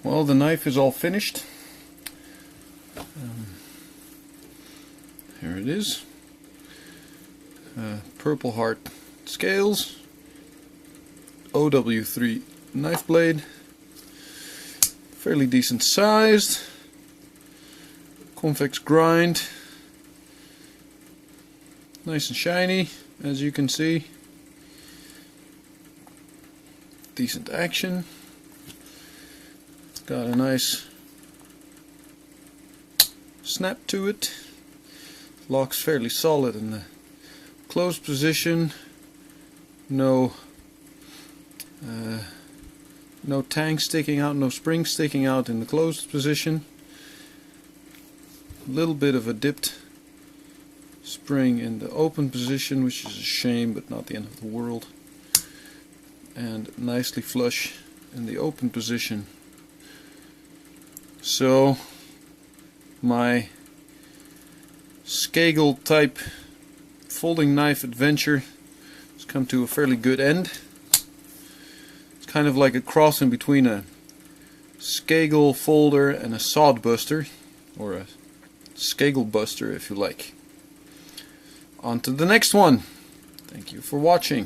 Well, the knife is all finished. Here it is. Purpleheart scales, OW3 knife blade, fairly decent sized, convex grind, nice and shiny as you can see, decent action, got a nice snap to it, locks fairly solid in the closed position, no tang sticking out, no spring sticking out in the closed position, a little bit of a dipped spring in the open position, which is a shame but not the end of the world, and nicely flush in the open position. So my Scagel type folding knife adventure has come to a fairly good end. It's kind of like a cross in between a Scagel folder and a sod buster, or a Scagel buster if you like. On to the next one. Thank you for watching.